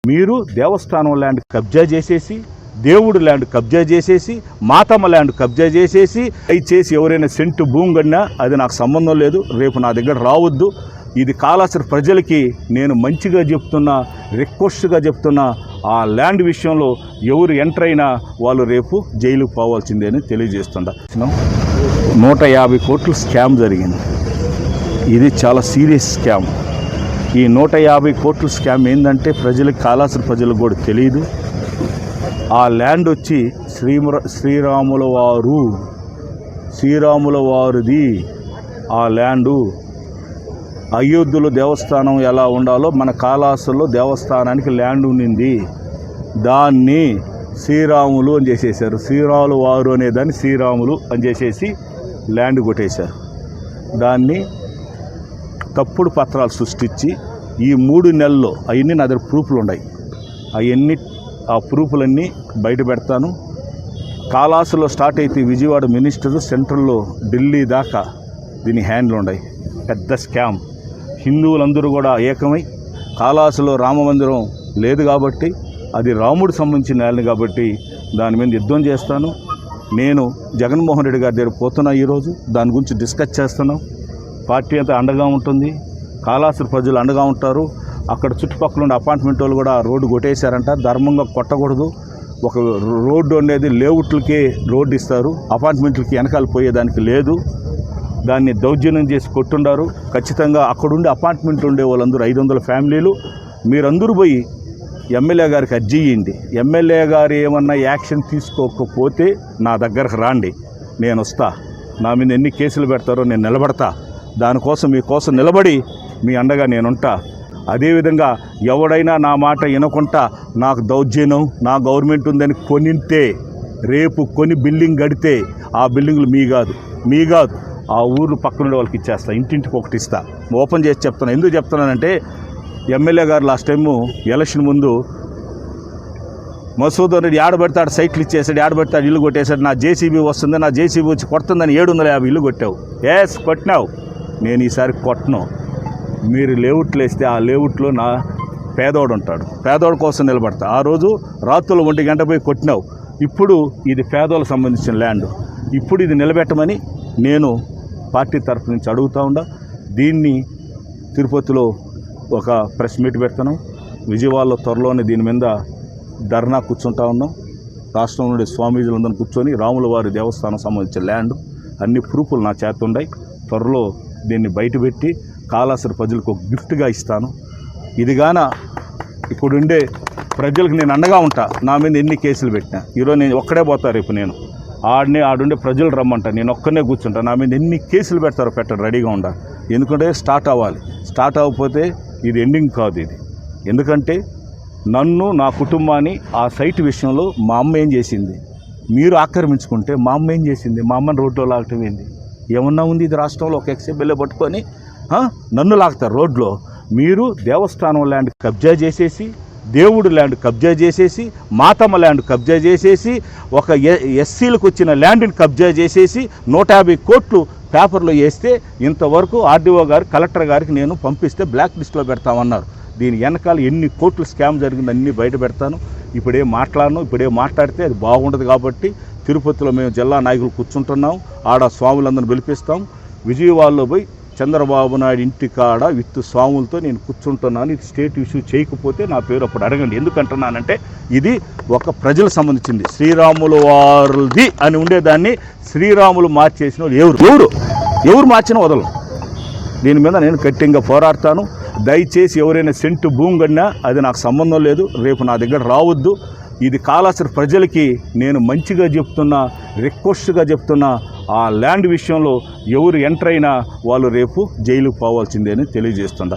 మీరు దేవస్థానం ల్యాండ్ కబ్జా చేసేసి, దేవుడు ల్యాండ్ కబ్జా చేసేసి, మాతమ్మ ల్యాండ్ కబ్జా చేసేసి, దయచేసి ఎవరైనా సెంటు భూమి కన్నా అది నాకు సంబంధం లేదు, రేపు నా దగ్గర రావద్దు. ఇది కాళాస్త్రి ప్రజలకి నేను మంచిగా చెప్తున్నా, రిక్వెస్ట్గా చెప్తున్నా. ఆ ల్యాండ్ విషయంలో ఎవరు ఎంటర్ అయినా వాళ్ళు రేపు జైలుకు పోవాల్సిందే అని తెలియజేస్తున్నా. 150 కోట్లు స్కామ్ జరిగింది. ఇది చాలా సీరియస్ స్కామ్. ఈ 150 కోట్ల స్కామ్ ఏంటంటే ప్రజలకు, కాళాస్త్రి ప్రజలకు కూడా తెలియదు. ఆ ల్యాండ్ వచ్చి శ్రీరాముల వారిది. ఆ ల్యాండు అయోధ్యలో దేవస్థానం ఎలా ఉండాలో మన కాళాస్త్రిలో దేవస్థానానికి ల్యాండ్ ఉండింది. దాన్ని శ్రీరాములు అని చేసేసారు. శ్రీరాముల వారు అనేదాన్ని శ్రీరాములు అని చేసేసి ల్యాండ్ కొట్టేశారు. దాన్ని తప్పుడు పత్రాలు సృష్టించి ఈ 3 నెలల్లో అవన్నీ నా దగ్గర ప్రూఫ్లు ఉన్నాయి. ఆ ప్రూఫ్లన్నీ బయట పెడతాను. కాళాస్త్రిలో స్టార్ట్ అయితే విజయవాడ మినిస్టరు, సెంట్రల్లో ఢిల్లీ దాకా దీని హ్యాండ్లు ఉన్నాయి. పెద్ద స్కామ్. హిందువులందరూ కూడా ఏకమై, కాళాస్త్రిలో రామమందిరం లేదు కాబట్టి, అది రాముడు సంబంధించిన ల్యాండ్ కాబట్టి దాని మీద యుద్ధం చేస్తాను. నేను జగన్మోహన్ రెడ్డి గారి దగ్గర పోతున్నా. ఈరోజు దాని గురించి డిస్కస్ చేస్తున్నాం. పార్టీ అంతా అండగా ఉంటుంది, కాళాస్త్రి ప్రజలు అండగా ఉంటారు. అక్కడ చుట్టుపక్కల ఉండే అపార్ట్మెంట్ వాళ్ళు కూడా రోడ్డు కొట్టేశారంట. ధర్మంగా కొట్టకూడదు. ఒక రోడ్డు అనేది లేఅవుట్లకే రోడ్డు ఇస్తారు, అపార్ట్మెంట్లకి వెనకాల పోయేదానికి లేదు. దాన్ని దౌర్జన్యం చేసి కొట్టుండారు. ఖచ్చితంగా అక్కడుండే అపార్ట్మెంట్ ఉండే వాళ్ళందరూ 500 ఫ్యామిలీలు. మీరందరూ పోయి ఎమ్మెల్యే గారికి అర్జీ ఇవ్వండి. ఎమ్మెల్యే గారు ఏమన్నా యాక్షన్ తీసుకోకపోతే నా దగ్గరకు రాండి, నేను వస్తా. నా మీద ఎన్ని కేసులు పెడతారో నేను నిలబడతా. దానికోసం మీకోసం నిలబడి మీ అండగా నేనుంటా. అదేవిధంగా ఎవడైనా నా మాట వినకుండా నాకు దౌర్జన్యం, నా గవర్నమెంట్ ఉందని కొనింటే, రేపు కొని బిల్డింగ్ కడితే ఆ బిల్డింగ్లు మీ కాదు ఆ ఊరు పక్కన వాళ్ళకి ఇచ్చేస్తా. ఇంటింటికి ఒకటి ఇస్తా. ఓపెన్ చేసి చెప్తాను. ఎందుకు చెప్తున్నానంటే, ఎమ్మెల్యే గారు లాస్ట్ టైము ఎలక్షన్ ముందు మసూదన్ రెడ్డి ఆడబెడతాడు సైట్లు ఇచ్చేసాడు, ఆడబెడతాడు ఇల్లు కొట్టేశాడు. నా జేసీబీ వస్తుంది, నా జేసీబీ వచ్చి కొడుతుందని 750 ఇల్లు కొట్టావు. కొట్టినావు. నేను ఈసారి కొట్టను. మీరు లేఅవుట్లు వేస్తే ఆ లేఅవుట్లో నా పేదోడు ఉంటాడు, పేదోడు కోసం నిలబడతా. ఆ రోజు రాత్రులు 1 గంట పోయి కొట్టినావు. ఇప్పుడు ఇది పేదోళ్ళకు సంబంధించిన ల్యాండ్. ఇప్పుడు ఇది నిలబెట్టమని నేను పార్టీ తరఫు నుంచి అడుగుతూ ఉండా. దీన్ని తిరుపతిలో ఒక ప్రెస్ మీట్ పెడుతున్నాం. విజయవాడలో త్వరలోనే దీని మీద ధర్నా కూర్చుంటా ఉన్నాం. రాష్ట్రం నుండి స్వామీజీలందరూ కూర్చొని రాముల వారి దేవస్థానం సంబంధించిన ల్యాండ్ అన్ని ప్రూఫ్లు నా చేత ఉన్నాయి. త్వరలో దీన్ని బయటపెట్టి కాళాస్త్రి ప్రజలకు ఒక గిఫ్ట్గా ఇస్తాను. ఇదిగాన ఇప్పుడుండే ప్రజలకు నేను అండగా ఉంటా. నా మీద ఎన్ని కేసులు పెట్టినా, ఈరోజు నేను ఒక్కడే పోతా, రేపు నేను ఆడుండే ప్రజలు రమ్మంటా, నేను ఒక్కనే కూర్చుంటా. నా మీద ఎన్ని కేసులు పెడతారో పెట్టండి, రెడీగా ఉండా. ఎందుకంటే స్టార్ట్ అవ్వాలి. స్టార్ట్ అవ్వకపోతే ఇది ఎండింగ్ కాదు. ఇది ఎందుకంటే నన్ను, నా కుటుంబాన్ని ఆ సైట్ విషయంలో మా అమ్మ ఏం చేసింది, మీరు ఆక్రమించుకుంటే మా అమ్మ ఏం చేసింది, మా అమ్మని రోడ్లో లాగటం ఏంది? ఏమన్నా ఉంది ఇది రాష్ట్రంలో? ఒక ఎక్స్ఎమ్మెల్యే పట్టుకొని నన్ను లాగుతారు రోడ్లో. మీరు దేవస్థానం ల్యాండ్ కబ్జా చేసేసి, దేవుడు ల్యాండ్ కబ్జా చేసేసి, మాతమ్మ ల్యాండ్ కబ్జా చేసేసి, ఒక ఎస్సీలకు వచ్చిన ల్యాండ్ని కబ్జా చేసేసి 150 కోట్లు పేపర్లో వేస్తే, ఇంతవరకు ఆర్డీఓ గారు, కలెక్టర్ గారికి నేను పంపిస్తే బ్లాక్ లిస్ట్లో పెడతామన్నారు. దీని వెనకాల ఎన్ని కోట్లు స్కామ్ జరిగింది అన్నీ బయట పెడతాను. ఇప్పుడేం మాట్లాడను. ఇప్పుడేం మాట్లాడితే అది బాగుండదు కాబట్టి తిరుపతిలో మేము జిల్లా నాయకులు కూర్చుంటున్నాం. ఆడ స్వాములందరిని పిలిపిస్తాం. విజయవాడలో పోయి చంద్రబాబు నాయుడు ఇంటి కాడ విత్ స్వాములతో నేను కూర్చుంటున్నాను. ఇది స్టేట్ ఇష్యూ చేయకపోతే నా పేరు అప్పుడు అడగండి. ఎందుకంటున్నానంటే ఇది ఒక ప్రజలకు సంబంధించింది. శ్రీరాముల వారిది అని ఉండేదాన్ని శ్రీరాములు మార్చేసిన వాళ్ళు ఎవరు మార్చినా వదలం. దీని మీద నేను గట్టిగా పోరాడతాను. దయచేసి ఎవరైనా సెంటు భూమి కన్నా అది నాకు సంబంధం లేదు, రేపు నా దగ్గర రావద్దు. ఇది కాళాస్త్రి ప్రజలకి నేను మంచిగా చెప్తున్నా, రిక్వెస్ట్గా చెప్తున్నా. ఆ ల్యాండ్ విషయంలో ఎవరు ఎంటర్ అయినా వాళ్ళు రేపు జైలుకు పోవాల్సిందే అని తెలియజేస్తున్నా.